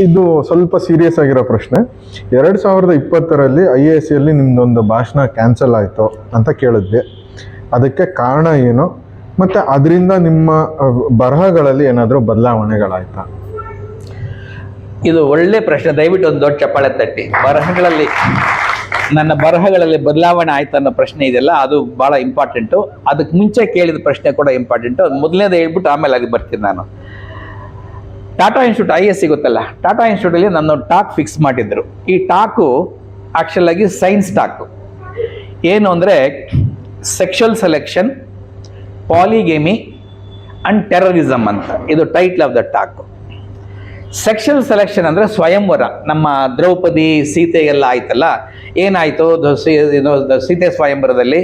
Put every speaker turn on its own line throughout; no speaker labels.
ಇದು ಸ್ವಲ್ಪ ಸೀರಿಯಸ್ ಆಗಿರೋ ಪ್ರಶ್ನೆ. 2020ರಲ್ಲಿ IAS ಅಲ್ಲಿ ನಿಮ್ದೊಂದು ಭಾಷಣ ಕ್ಯಾನ್ಸಲ್ ಆಯಿತು ಅಂತ ಕೇಳಿದ್ವಿ. ಅದಕ್ಕೆ ಕಾರಣ ಏನು, ಮತ್ತು ಅದರಿಂದ ನಿಮ್ಮ ಬರಹಗಳಲ್ಲಿ ಏನಾದರೂ ಬದಲಾವಣೆಗಳಾಯ್ತಾ?
ಇದು ಒಳ್ಳೆ ಪ್ರಶ್ನೆ. ದಯವಿಟ್ಟು ಒಂದು ದೊಡ್ಡ ಚಪ್ಪಾಳೆ ತಟ್ಟಿ. ನನ್ನ ಬರಹಗಳಲ್ಲಿ ಬದಲಾವಣೆ ಆಯ್ತು ಅನ್ನೋ ಪ್ರಶ್ನೆ ಇದೆಯಲ್ಲ, ಅದು ಬಹಳ ಇಂಪಾರ್ಟೆಂಟು. ಅದಕ್ಕೆ ಮುಂಚೆ ಕೇಳಿದ ಪ್ರಶ್ನೆ ಕೂಡ ಇಂಪಾರ್ಟೆಂಟು. ಅದು ಮೊದಲನೇದು ಹೇಳ್ಬಿಟ್ಟು ಆಮೇಲೆ ಅಲ್ಲಿ ಬರ್ತೀನಿ ನಾನು. ಟಾಟಾ ಇನ್ಸ್ಟಿಟ್ಯೂಟ್ IAS ಗೊತ್ತಲ್ಲ, ಟಾಟಾ ಇನ್ಸ್ಟಿಟ್ಯೂಟಲ್ಲಿ ನನ್ನೊಂದು ಟಾಕ್ ಫಿಕ್ಸ್ ಮಾಡಿದ್ರು. ಈ ಟಾಕು ಆ್ಯಕ್ಚುಲ್ ಆಗಿ ಸೈನ್ಸ್ ಟಾಕು. ಏನು ಅಂದರೆ ಸೆಕ್ಷುವಲ್ ಸೆಲೆಕ್ಷನ್, ಪಾಲಿಗೇಮಿ ಅಂಡ್ ಟೆರರಿಸಮ್ ಅಂತ ಇದು title of the talk. Sexual selection ಅಂದರೆ ಸ್ವಯಂವರ. ನಮ್ಮ ದ್ರೌಪದಿ ಸೀತೆಗೆಲ್ಲ ಆಯ್ತಲ್ಲ, ಏನಾಯಿತು ಸೀತೆ ಸ್ವಯಂವರದಲ್ಲಿ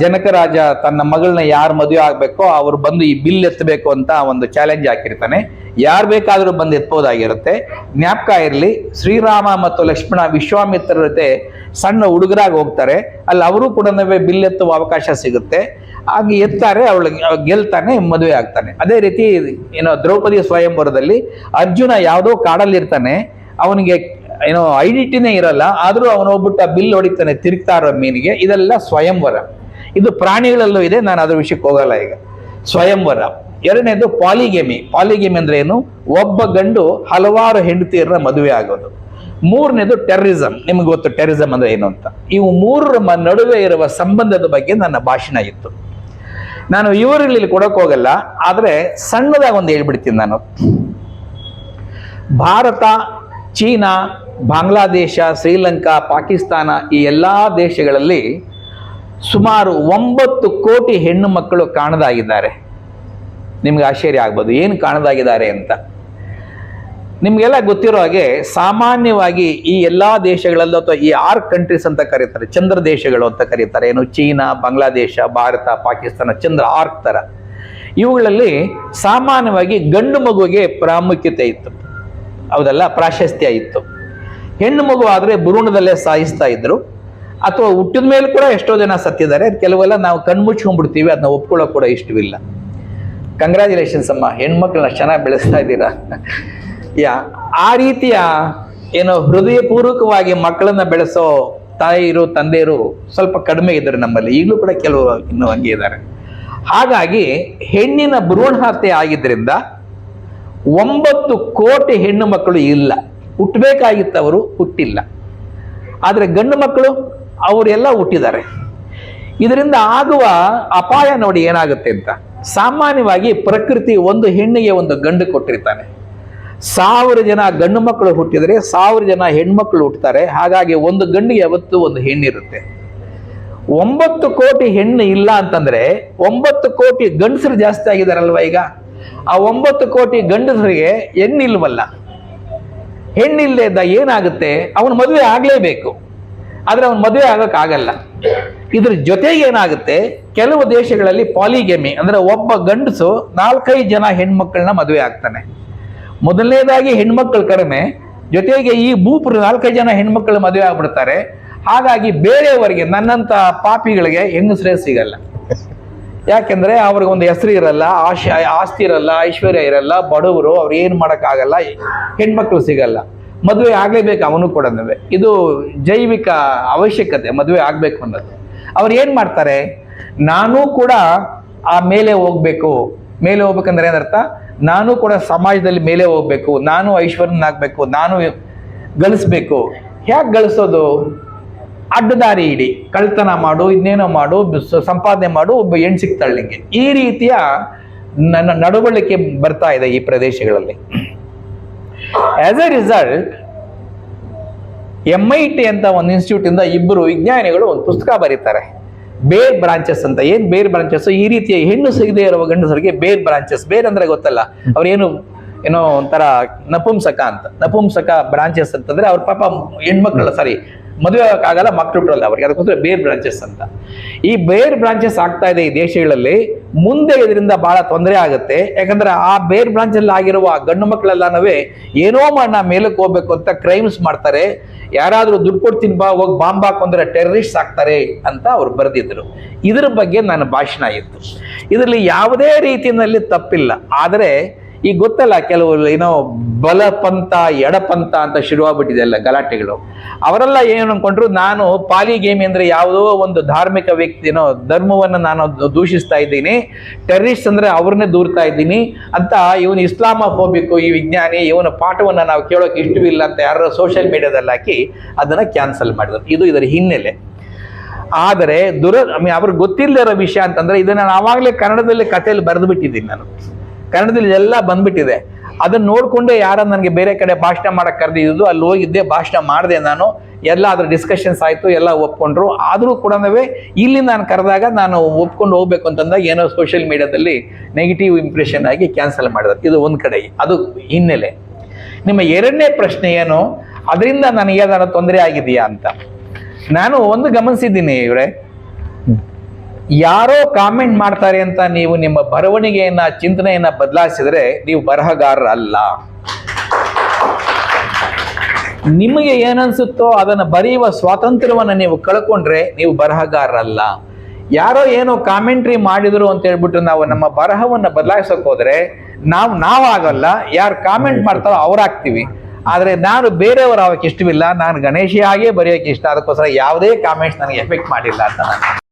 ಜನಕ ರಾಜ ತನ್ನ ಮಗಳನ್ನ ಯಾರು ಮದುವೆ ಆಗಬೇಕೋ ಅವರು ಬಂದು ಈ ಬಿಲ್ ಎತ್ತಬೇಕು ಅಂತ ಒಂದು ಚಾಲೆಂಜ್ ಹಾಕಿರ್ತಾನೆ. ಯಾರು ಬೇಕಾದರೂ ಬಂದು ಎತ್ಬೋದಾಗಿರುತ್ತೆ. ಜ್ಞಾಪಕ ಇರಲಿ, ಶ್ರೀರಾಮ ಮತ್ತು ಲಕ್ಷ್ಮಣ ವಿಶ್ವಾಮಿತ್ರರ ಜೊತೆ ಸಣ್ಣ ಹುಡುಗರಾಗಿ ಹೋಗ್ತಾರೆ. ಅಲ್ಲಿ ಅವರು ಕೂಡ ಬಿಲ್ ಎತ್ತುವ ಅವಕಾಶ ಸಿಗುತ್ತೆ. ಹಾಗೆ ಎತ್ತಾರೆ, ಅವಳಿಗೆ ಗೆಲ್ತಾನೆ, ಮದುವೆ ಆಗ್ತಾನೆ. ಅದೇ ರೀತಿ ದ್ರೌಪದಿ ಸ್ವಯಂವರದಲ್ಲಿ ಅರ್ಜುನ ಯಾವುದೋ ಕಾಡಲ್ಲಿರ್ತಾನೆ, ಅವನಿಗೆ ಐಡೆಂಟಿಟಿನೇ ಇರಲ್ಲ, ಆದರೂ ಅವನು ಹೋಗ್ಬಿಟ್ಟು ಆ ಬಿಲ್ ಹೊಡಿತಾನೆ ತಿರುಗ್ತಾ ಇರೋ ಮೀನಿಗೆ. ಇದೆಲ್ಲ ಸ್ವಯಂವರ. ಇದು ಪ್ರಾಣಿಗಳಲ್ಲೂ ಇದೆ, ನಾನು ಅದ್ರ ವಿಷಯಕ್ಕೆ ಹೋಗಲ್ಲ ಈಗ. ಸ್ವಯಂವರ. ಎರಡನೇದು ಪಾಲಿಗೇಮಿ. ಪಾಲಿಗೇಮಿ ಅಂದ್ರೆ ಏನು? ಒಬ್ಬ ಗಂಡು ಹಲವಾರು ಹೆಂಡತಿಯರನ್ನ ಮದುವೆ ಆಗೋದು. ಮೂರನೇದು ಟೆರರಿಸಮ್. ನಿಮ್ಗೆ ಗೊತ್ತು ಟೆರರಿಸಮ್ ಅಂದ್ರೆ ಏನು ಅಂತ. ಇವು ಮೂರರ ನಡುವೆ ಇರುವ ಸಂಬಂಧದ ಬಗ್ಗೆ ನನ್ನ ಭಾಷಣ ಇತ್ತು. ನಾನು ಇವರಲ್ಲಿ ಕೊಡಕ್ ಹೋಗಲ್ಲ, ಆದ್ರೆ ಸಣ್ಣದಾಗಿ ಒಂದು ಹೇಳ್ಬಿಡ್ತೀನಿ ನಾನು. ಭಾರತ, ಚೀನಾ, ಬಾಂಗ್ಲಾದೇಶ, ಶ್ರೀಲಂಕಾ, ಪಾಕಿಸ್ತಾನ ಈ ಎಲ್ಲ ದೇಶಗಳಲ್ಲಿ ಸುಮಾರು 9 ಕೋಟಿ ಹೆಣ್ಣು ಮಕ್ಕಳು ಕಾಣದಾಗಿದ್ದಾರೆ. ನಿಮ್ಗೆ ಆಶ್ಚರ್ಯ ಆಗ್ಬೋದು ಏನು ಕಾಣದಾಗಿದ್ದಾರೆ ಅಂತ. ನಿಮ್ಗೆಲ್ಲ ಗೊತ್ತಿರೋ ಹಾಗೆ ಸಾಮಾನ್ಯವಾಗಿ ಈ ಎಲ್ಲ ದೇಶಗಳಲ್ಲೂ ಅಥವಾ ಈ 6 ಕಂಟ್ರೀಸ್ ಅಂತ ಕರೀತಾರೆ, ಚಂದ್ರ ದೇಶಗಳು ಅಂತ ಕರೀತಾರೆ. ಏನು? ಚೀನಾ, ಬಾಂಗ್ಲಾದೇಶ, ಭಾರತ, ಪಾಕಿಸ್ತಾನ, ಚಂದ್ರ ಆರ್ಕ್ ತರ. ಇವುಗಳಲ್ಲಿ ಸಾಮಾನ್ಯವಾಗಿ ಗಂಡು ಮಗುವಿಗೆ ಪ್ರಾಮುಖ್ಯತೆ ಇತ್ತು, ಹೌದಲ್ಲ, ಪ್ರಾಶಸ್ತ್ಯ ಇತ್ತು. ಹೆಣ್ಣು ಮಗು ಆದರೆ ಭ್ರೂಣದಲ್ಲೇ ಸಾಯಿಸ್ತಾ ಇದ್ರು, ಅಥವಾ ಹುಟ್ಟಿದ ಮೇಲೆ ಕೂಡ ಎಷ್ಟೋ ಜನ ಸತ್ತಿದ್ದಾರೆ. ಕೆಲವೆಲ್ಲ ನಾವು ಕಣ್ಮುಚ್ಕೊಂಡ್ಬಿಡ್ತೀವಿ, ಅದನ್ನ ಒಪ್ಕೊಳ್ಳೋ ಕೂಡ ಇಷ್ಟವಿಲ್ಲ. ಕಂಗ್ರ್ಯಾಚುಲೇಷನ್ಸ್ ಅಮ್ಮ, ಹೆಣ್ಮಕ್ಳನ್ನ ಚೆನ್ನಾಗಿ ಬೆಳೆಸ್ತಾ ಇದ್ದೀರಾ. ಆ ರೀತಿಯ ಹೃದಯಪೂರ್ವಕವಾಗಿ ಮಕ್ಕಳನ್ನ ಬೆಳೆಸೋ ತಾಯಿರು ತಂದೆಯರು ಸ್ವಲ್ಪ ಕಡಿಮೆ ಇದ್ದಾರೆ ನಮ್ಮಲ್ಲಿ. ಈಗಲೂ ಕೂಡ ಕೆಲವು ಇನ್ನೂ ಹಂಗೆ ಇದ್ದಾರೆ. ಹಾಗಾಗಿ ಹೆಣ್ಣಿನ ಭ್ರೂಣ ಹತ್ಯೆ ಆಗಿದ್ದರಿಂದ 9 ಕೋಟಿ ಹೆಣ್ಣು ಮಕ್ಕಳು ಇಲ್ಲ. ಹುಟ್ಟಬೇಕಾಗಿತ್ತವರು, ಹುಟ್ಟಿಲ್ಲ. ಆದರೆ ಗಂಡು ಮಕ್ಕಳು ಅವರೆಲ್ಲ ಹುಟ್ಟಿದ್ದಾರೆ. ಇದರಿಂದ ಆಗುವ ಅಪಾಯ ನೋಡಿ ಏನಾಗುತ್ತೆ ಅಂತ. ಸಾಮಾನ್ಯವಾಗಿ ಪ್ರಕೃತಿ ಒಂದು ಹೆಣ್ಣಿಗೆ ಒಂದು ಗಂಡು ಕೊಟ್ಟಿರ್ತಾನೆ. 1000 ಜನ ಗಂಡು ಮಕ್ಕಳು ಹುಟ್ಟಿದರೆ 1000 ಜನ ಹೆಣ್ಮಕ್ಳು ಹುಟ್ಟುತ್ತಾರೆ. ಹಾಗಾಗಿ ಒಂದು ಗಂಡಿಗೆ ಯಾವತ್ತೂ ಒಂದು ಹೆಣ್ಣಿರುತ್ತೆ. 9 ಕೋಟಿ ಹೆಣ್ಣು ಇಲ್ಲ ಅಂತಂದ್ರೆ 9 ಕೋಟಿ ಗಂಡಸರು ಜಾಸ್ತಿ ಆಗಿದಾರಲ್ವ ಈಗ. ಆ 9 ಕೋಟಿ ಗಂಡಸರಿಗೆ ಹೆಣ್ಣಿಲ್ವಲ್ಲ. ಹೆಣ್ಣಿಲ್ಲದೆ ಇದ್ದ ಏನಾಗುತ್ತೆ? ಅವನು ಮದುವೆ ಆಗ್ಲೇಬೇಕು, ಆದ್ರೆ ಅವನು ಮದುವೆ ಆಗಕ್ಕಾಗಲ್ಲ. ಇದ್ರ ಜೊತೆಗೆ ಏನಾಗುತ್ತೆ, ಕೆಲವು ದೇಶಗಳಲ್ಲಿ ಪಾಲಿಗೇಮಿ ಅಂದ್ರೆ ಒಬ್ಬ ಗಂಡಸು 4-5 ಜನ ಹೆಣ್ಮಕ್ಳನ್ನ ಮದುವೆ ಆಗ್ತಾನೆ. ಮೊದಲನೇದಾಗಿ ಹೆಣ್ಮಕ್ಳು ಕಡಿಮೆ, ಜೊತೆಗೆ ಈ ಭೂಪರು 4-5 ಜನ ಹೆಣ್ಮಕ್ಳು ಮದುವೆ ಆಗ್ಬಿಡ್ತಾರೆ. ಹಾಗಾಗಿ ಬೇರೆಯವರಿಗೆ, ನನ್ನಂತ ಪಾಪಿಗಳಿಗೆ ಹೆಂಗಸರೇ ಸಿಗಲ್ಲ. ಯಾಕೆಂದ್ರೆ ಅವ್ರಿಗೊಂದು ಹೆಸರು ಇರಲ್ಲ, ಆಸ್ತಿ ಇರಲ್ಲ, ಐಶ್ವರ್ಯ ಇರಲ್ಲ, ಬಡವರು, ಅವ್ರು ಏನ್ ಮಾಡಕ್ಕಾಗಲ್ಲ, ಹೆಣ್ಮಕ್ಳು ಸಿಗಲ್ಲ. ಮದುವೆ ಆಗ್ಲೇಬೇಕು ಅವನು ಕೂಡ. ಇದು ಜೈವಿಕ ಅವಶ್ಯಕತೆ, ಮದುವೆ ಆಗ್ಬೇಕು ಅನ್ನೋದು. ಅವ್ರು ಏನ್ ಮಾಡ್ತಾರೆ, ನಾನು ಕೂಡ ಆ ಮೇಲೆ ಹೋಗ್ಬೇಕು. ಮೇಲೆ ಹೋಗ್ಬೇಕಂದ್ರೆ ಏನರ್ಥ? ನಾನು ಕೂಡ ಸಮಾಜದಲ್ಲಿ ಮೇಲೆ ಹೋಗ್ಬೇಕು, ನಾನು ಐಶ್ವರ್ಯನಾಗ್ಬೇಕು, ನಾನು ಗಳಿಸ್ಬೇಕು. ಹೇಗೆ ಗಳಿಸೋದು? ಅಡ್ಡದಾರಿ ಇಡಿ, ಕಳ್ತನ ಮಾಡು, ಇನ್ನೇನೋ ಮಾಡು, ಸಂಪಾದನೆ ಮಾಡು, ಒಬ್ಬ ಹೆಣ್ಣು ಸಿಗ್ತಾಳೆ ನಿಂಗೆ. ಈ ರೀತಿಯ ನನ್ನ ನಡವಳಿಕೆ ಬರ್ತಾ ಇದೆ ಈ ಪ್ರದೇಶಗಳಲ್ಲಿ. ಆಸ್ ಎ ರಿಸಲ್ಟ್ MIT ಅಂತ ಒಂದು ಇನ್ಸ್ಟಿಟ್ಯೂಟ್ ಇಂದ 2 ವಿಜ್ಞಾನಿಗಳು ಒಂದು ಪುಸ್ತಕ ಬರೀತಾರೆ, ಬೇರ್ ಬ್ರಾಂಚಸ್ ಅಂತ. ಏನ್ ಬೇರ್ ಬ್ರಾಂಚಸ್? ಈ ರೀತಿಯ ಹೆಣ್ಣು ಸಿಗದೆ ಇರುವ ಗಂಡಸರಿಗೆ ಬೇರ್ ಬ್ರಾಂಚಸ್. ಬೇರ್ ಅಂದ್ರೆ ಗೊತ್ತಲ್ಲ, ಅವ್ರೇನು ಒಂಥರ ನಪುಂಸಕ ಅಂತ. ನಪುಂಸಕ ಬ್ರಾಂಚಸ್ ಅಂತಂದ್ರೆ ಅವ್ರ ಪಾಪ ಹೆಣ್ಮಕ್ಳು ಮದುವೆ ಆಗಕ್ಕಾಗಲ್ಲ, ಮಕ್ಕಳು ಹುಟ್ಟಲ್ಲ ಅವ್ರಿಗೆ, ಅದಕ್ಕೋಸ್ಕರ ಬೇರ್ ಬ್ರಾಂಚಸ್ ಅಂತ. ಈ ಬೇರ್ ಬ್ರಾಂಚಸ್ ಆಗ್ತಾ ಇದೆ ಈ ದೇಶಗಳಲ್ಲಿ. ಮುಂದೆ ಇದರಿಂದ ಬಹಳ ತೊಂದರೆ ಆಗುತ್ತೆ. ಯಾಕಂದ್ರೆ ಆ ಬೇರ್ ಬ್ರಾಂಚ್ ಅಲ್ಲಿ ಆಗಿರುವ ಗಂಡು ಮಕ್ಕಳೆಲ್ಲನವೇ ಏನೋ ಮಾಡಿ ಮೇಲಕ್ಕೆ ಹೋಗ್ಬೇಕು ಅಂತ ಕ್ರೈಮ್ಸ್ ಮಾಡ್ತಾರೆ. ಯಾರಾದ್ರೂ ದುಡ್ಡು ಕೊಡ್ತೀನಿ ಬಾ, ಹೋಗಿ ಬಾಂಬ್ ಹಾಕೊಂಡ್ರೆ ಟೆರರಿಸ್ಟ್ ಆಗ್ತಾರೆ ಅಂತ ಅವ್ರು ಬರೆದಿದ್ರು. ಇದ್ರ ಬಗ್ಗೆ ನನ್ನ ಭಾಷಣ ಇತ್ತು. ಇದರಲ್ಲಿ ಯಾವುದೇ ರೀತಿಯಲ್ಲಿ ತಪ್ಪಿಲ್ಲ. ಆದರೆ ಈಗ ಗೊತ್ತಲ್ಲ ಕೆಲವು ಏನೋ ಬಲಪಂಥ ಎಡಪಂಥ ಅಂತ ಶುರುವಾಗ್ಬಿಟ್ಟಿದೆ ಎಲ್ಲ ಗಲಾಟೆಗಳು. ಅವರೆಲ್ಲ ಏನು ಅನ್ಕೊಂಡ್ರು, ನಾನು ಪಾಲಿಗೇಮಿ ಅಂದ್ರೆ ಯಾವುದೋ ಒಂದು ಧಾರ್ಮಿಕ ವ್ಯಕ್ತಿನೋ ಧರ್ಮವನ್ನು ನಾನು ದೂಷಿಸ್ತಾ ಇದ್ದೀನಿ, ಟೆರರಿಸ್ಟ್ ಅಂದ್ರೆ ಅವ್ರನ್ನೇ ದೂರ್ತಾ ಇದ್ದೀನಿ ಅಂತ, ಇವನು ಇಸ್ಲಾಮೋಫೋಬಿಕ್, ಈ ವಿಜ್ಞಾನಿ, ಇವನ ಪಾಠವನ್ನು ನಾವು ಕೇಳೋಕೆ ಇಷ್ಟವಿಲ್ಲ ಅಂತ ಯಾರು ಸೋಷಿಯಲ್ ಮೀಡಿಯಾದಲ್ಲಿ ಹಾಕಿ ಅದನ್ನ ಕ್ಯಾನ್ಸಲ್ ಮಾಡಿದ್ರು. ಇದು ಇದರ ಹಿನ್ನೆಲೆ. ಆದರೆ ಅವ್ರಿಗೆ ಗೊತ್ತಿಲ್ಲದಿರೋ ವಿಷಯ ಅಂತಂದ್ರೆ, ಇದನ್ನ ನಾನು ಆವಾಗಲೇ ಕನ್ನಡದಲ್ಲಿ ಕಥೆಯಲ್ಲಿ ಬರೆದು ಬಿಟ್ಟಿದ್ದೀನಿ. ನಾನು ಕನ್ನಡದಲ್ಲಿ ಎಲ್ಲ ಬಂದ್ಬಿಟ್ಟಿದೆ. ಅದನ್ನ ನೋಡ್ಕೊಂಡೆ ಯಾರ ನನಗೆ ಬೇರೆ ಕಡೆ ಭಾಷಣ ಮಾಡಕ್ ಕರೆದಿದ್ದು, ಅಲ್ಲಿ ಹೋಗಿದ್ದೆ, ಭಾಷಣ ಮಾಡಿದೆ ನಾನು, ಎಲ್ಲ ಅದ್ರ ಡಿಸ್ಕಷನ್ಸ್ ಆಯ್ತು, ಎಲ್ಲ ಒಪ್ಕೊಂಡ್ರು. ಆದ್ರೂ ಕೂಡ ಇಲ್ಲಿ ನಾನು ಕರೆದಾಗ ನಾನು ಒಪ್ಕೊಂಡು ಹೋಗ್ಬೇಕು ಅಂತಂದಾಗ ಏನೋ ಸೋಷಿಯಲ್ ಮೀಡಿಯಾದಲ್ಲಿ ನೆಗೆಟಿವ್ ಇಂಪ್ರೆಷನ್ ಆಗಿ ಕ್ಯಾನ್ಸಲ್ ಮಾಡಿದ್ರು. ಇದು ಒಂದ್ ಕಡೆ, ಅದು ಹಿನ್ನೆಲೆ. ನಿಮ್ಮ ಎರಡನೇ ಪ್ರಶ್ನೆ ಏನು, ಅದರಿಂದ ನನಗೆ ಏನಾದ್ರು ತೊಂದರೆ ಆಗಿದೆಯಾ ಅಂತ. ನಾನು ಒಂದು ಗಮನಿಸಿದ್ದೀನಿ ಇವರೇ, ಯಾರೋ ಕಾಮೆಂಟ್ ಮಾಡ್ತಾರೆ ಅಂತ ನೀವು ನಿಮ್ಮ ಬರವಣಿಗೆಯನ್ನ, ಚಿಂತನೆಯನ್ನ ಬದಲಾಯಿಸಿದ್ರೆ ನೀವು ಬರಹಗಾರರಲ್ಲ. ನಿಮಗೆ ಏನನ್ಸುತ್ತೋ ಅದನ್ನ ಬರೆಯುವ ಸ್ವಾತಂತ್ರ್ಯವನ್ನ ನೀವು ಕಳ್ಕೊಂಡ್ರೆ ನೀವು ಬರಹಗಾರರಲ್ಲ. ಯಾರೋ ಏನೋ ಕಾಮೆಂಟ್ರಿ ಮಾಡಿದ್ರು ಅಂತ ಹೇಳ್ಬಿಟ್ಟು ನಾವು ನಮ್ಮ ಬರಹವನ್ನ ಬದಲಾಯಿಸಕ್ ಹೋದ್ರೆ ನಾವಾಗಲ್ಲ, ಯಾರು ಕಾಮೆಂಟ್ ಮಾಡ್ತಾರೋ ಅವ್ರಾಗ್ತೀವಿ. ಆದ್ರೆ ನಾನು ಬೇರೆಯವರು ಅವಕ್ಕೆ ಇಷ್ಟವಿಲ್ಲ, ನಾನು ಗಣೇಶಿಯಾಗೇ ಬರೆಯೋಕೆ ಇಷ್ಟ, ಅದಕ್ಕೋಸ್ಕರ ಯಾವುದೇ ಕಾಮೆಂಟ್ಸ್ ನನಗೆ ಎಫೆಕ್ಟ್ ಮಾಡಿಲ್ಲ ಅಂತ ನಾನು